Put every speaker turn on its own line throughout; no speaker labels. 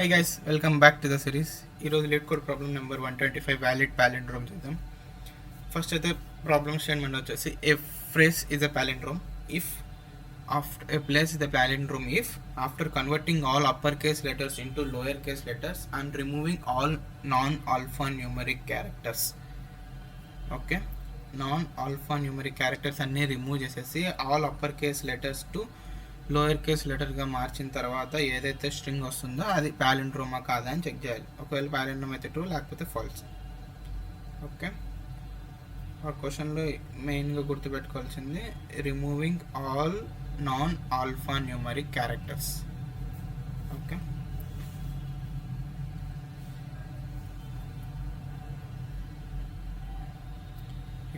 Hey guys, welcome back to the series. ఈరోజు LeetCode problem number 125 valid palindrome చేద్దాం. First అయితే problem statement వచ్చేసి a phrase is a palindrome if after a place is a palindrome if after converting all uppercase letters into lowercase letters and removing all non-alphanumeric characters. Okay, non-alphanumeric characters అన్నీ remove చేసేసి all upper case letters to lower case లెటర్గా మార్చిన తర్వాత ఏదైతే string వస్తుందో అది పాలిండ్రోమా కాదా అని చెక్ చేయాలి. ఒకవేళ పాలిండ్రోమ్ అయితే ట్రూ, లేకపోతే ఫాల్స్. ఓకే, ఆ క్వశ్చన్లో మెయిన్గా గుర్తుపెట్టుకోవాల్సింది removing all non alphanumeric characters. Okay,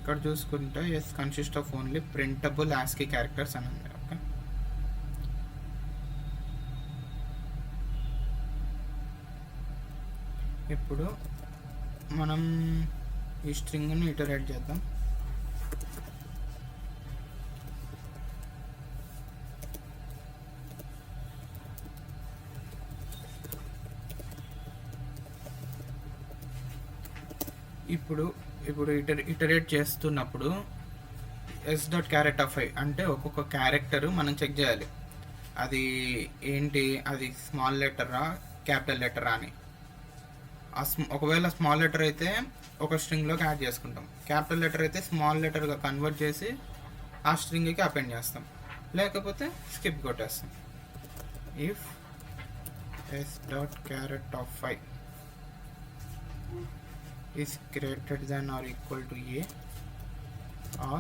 ఇక్కడ చూసుకుంటే S consist of only printable ASCII characters అని ఉంది. ఓకే, ఇప్పుడు మనం ఈ స్ట్రింగ్ను ఇటరేట్ చేద్దాం. ఇప్పుడు ఇటరేట్ చేస్తున్నప్పుడు yes dot carrot of I అంటే ఒక్కొక్క క్యారెక్టర్ మనం చెక్ చేయాలి. అది ఏంటి, అది స్మాల్ లెటరా క్యాపిటల్ లెటరా అని. ఒకవేళ స్మాల్ లెటర్ అయితే ఒక స్ట్రింగ్లోకి యాడ్ చేసుకుంటాం, క్యాపిటల్ లెటర్ అయితే స్మాల్ లెటర్గా కన్వర్ట్ చేసి ఆ స్ట్రింగ్కి అపెండ్ చేస్తాం, లేకపోతే స్కిప్ కొట్టేస్తాం. If S dot carrot of I is greater than or equal to a or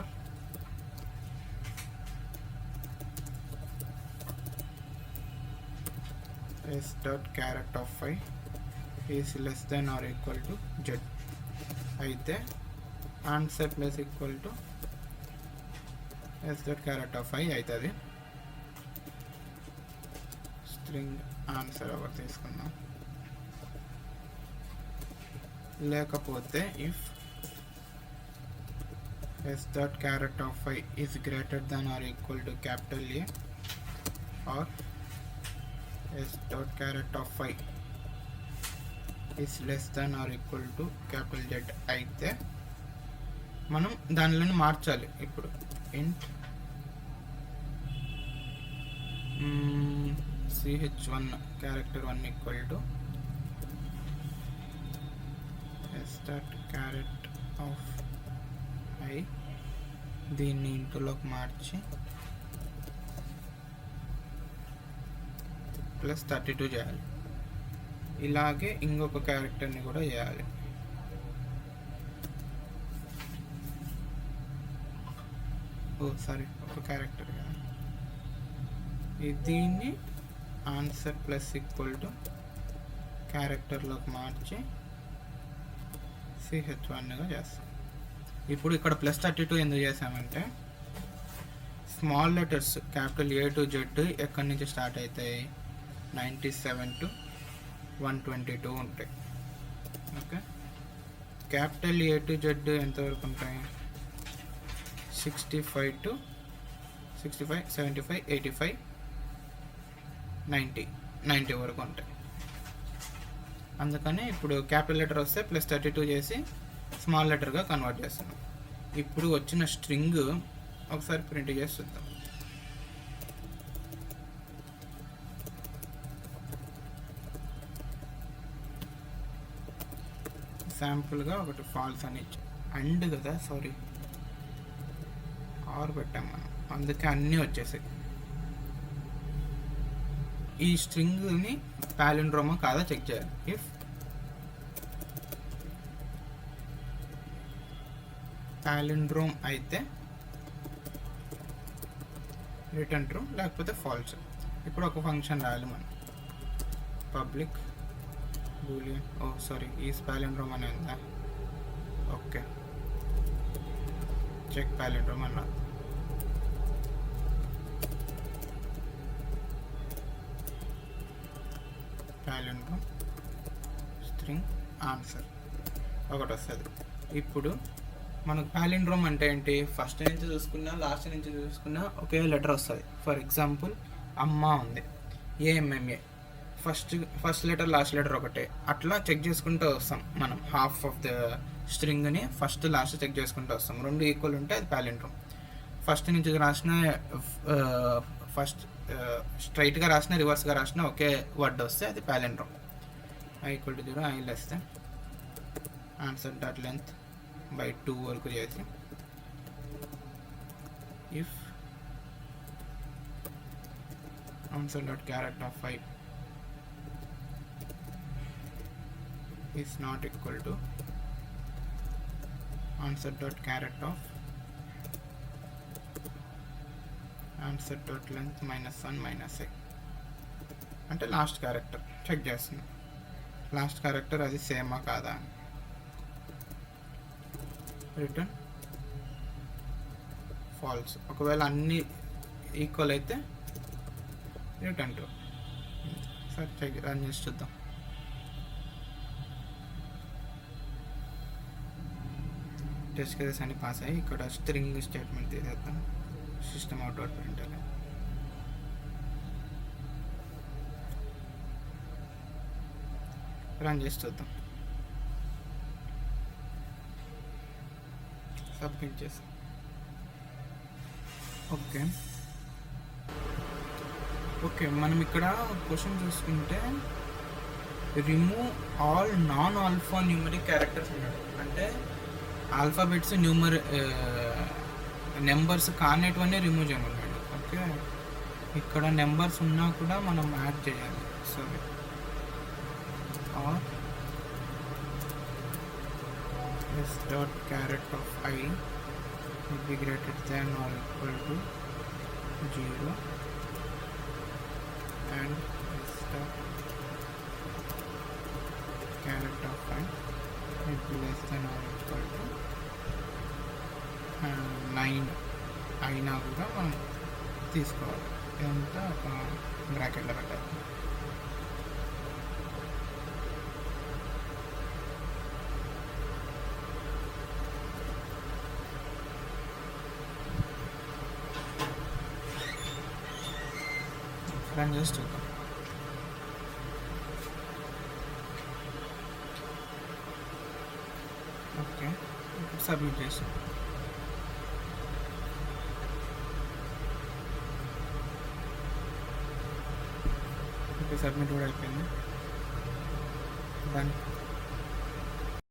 s dot caret of phi is less than or equal to z అయితే answer plus equal to s dot caret of phi అవుతుంది. String answer ఒకటి తీసుకుందాం. లేకపోతే if S dot carrot of I is greater than or equal to capital A or S dot carrot of I is less than or equal to capital Z అయితే మనం దానిలోనే మార్చాలి. ఇప్పుడు int ch1 character 1 equal to start caret of I దీన్ని ఇంటూలోకి మార్చి plus 32 చేయాలి. ఇలాగే ఇంకొక క్యారెక్టర్ని కూడా చేయాలి. ఒక క్యారెక్టర్ కదా, దీన్ని ఆన్సర్ ప్లస్ ఈక్వల్ టు క్యారెక్టర్లోకి మార్చి ch1గా చేస్తాం. ఇప్పుడు ఇక్కడ ప్లస్ 32 ఎందుకు చేసామంటే small letters capital A to Z ఎక్కడి నుంచి స్టార్ట్ అవుతాయి, 97 to 122 ఉంటాయి. Okay, capital A to Z ఎంతవరకు ఉంటాయి, 65 to 65, 75, 85, 90 వరకు ఉంటాయి. అందుకని ఇప్పుడు క్యాపిటల్ లెటర్ వస్తే ప్లస్ 32 చేసి స్మాల్ లెటర్గా కన్వర్ట్ చేస్తున్నాం. ఇప్పుడు వచ్చిన స్ట్రింగ్ ఒకసారి ప్రింట్ చేసి చూద్దాం. శాంపుల్గా ఒకటి ఫాల్స్ అని అండ్ కదా, సారీ ఆర్ పెట్టాం మనం, అందుకే అన్నీ వచ్చేసాయి. ఈ స్ట్రింగ్ని పాలిండ్రోమా కాదా చెక్ చేయాలి. ఇఫ్ పాలిండ్రోమ్ అయితే రిటర్న్ ట్రూ, లేకపోతే ఫాల్స్. ఇప్పుడు ఒక ఫంక్షన్ రాయాలి మనం, పబ్లిక్ బూలియన్ ఈస్ పాలిండ్రోమ్ అని ఉందా. ఓకే, చెక్ పాలిండ్రోమ్ అని రాదు. పాలిండ్రోమ్ స్ట్రింగ్ ఆన్సర్ ఒకటి వస్తుంది. ఇప్పుడు మనకు పాలిండ్రోమ్ అంటే ఏంటి, ఫస్ట్ నుంచి చూసుకున్నా లాస్ట్ నుంచి చూసుకున్నా ఒకే లెటర్ వస్తుంది. ఫర్ ఎగ్జాంపుల్ అమ్మ ఉంది, A M M A. First letter last letter ఒకటే, అట్లా చెక్ చేసుకుంటూ వస్తాం మనం. హాఫ్ ఆఫ్ ద స్ట్రింగ్ని ఫస్ట్ లాస్ట్ చెక్ చేసుకుంటూ వస్తాం. రెండు ఈక్వల్ ఉంటే అది ప్యాలిండ్రోమ్. ఫస్ట్ నుంచి రాసిన ఫస్ట్ స్ట్రైట్గా రాసిన రివర్స్గా రాసిన ఒకే వర్డ్ వస్తే అది palindrome. i = 0, i less than answer dot length by 2 వరకు చేసి if answer dot character of i is not equal to answer dot character of answer dot length -1 -i అంటే లాస్ట్ క్యారెక్టర్ చెక్ చేస్తున్నాం. Last character అది సేమా కాదా అని. Return falls. ఒకవేళ అన్ని equal అయితే రిటర్న్ టు. సరే చెక్ రన్ చేసి చూద్దాం. టెస్ట్ కేసెస్ అన్ని పాస్ అయ్యి ఇక్కడ స్ట్రింగ్ స్టేట్మెంట్ తీసేద్దాం. సిస్టమ్ అవుట్ ప్రింట్ అని రన్ చేసి చూద్దాం. సబ్మిట్ చేస్తాం. ఓకే మనం ఇక్కడ క్వశ్చన్ చూసుకుంటే remove all non alphanumeric characters ఉన్నాడు. అంటే ఆల్ఫాబెట్స్ నెంబర్స్ కానిటివన్నీ రిమూవ్ చేయమన్నాడు. ఓకే, ఇక్కడ నెంబర్స్ ఉన్నా కూడా మనం యాడ్ చేయాలి. సరే, or S dot character of i will be greater than or equal to 0 and s dot character of i will be less than or equal to 9 అయినా కూడా మనం తీసుకోవాలి. ఇదంతా ఒక బ్రాకెట్లో పెట్టాలి. రన్ చేసి చూద్దాం. ఓకే, సబ్మిట్ చేస్తాం. ఓకే, సబ్మిట్ కూడా అయిపోయింది. డన్.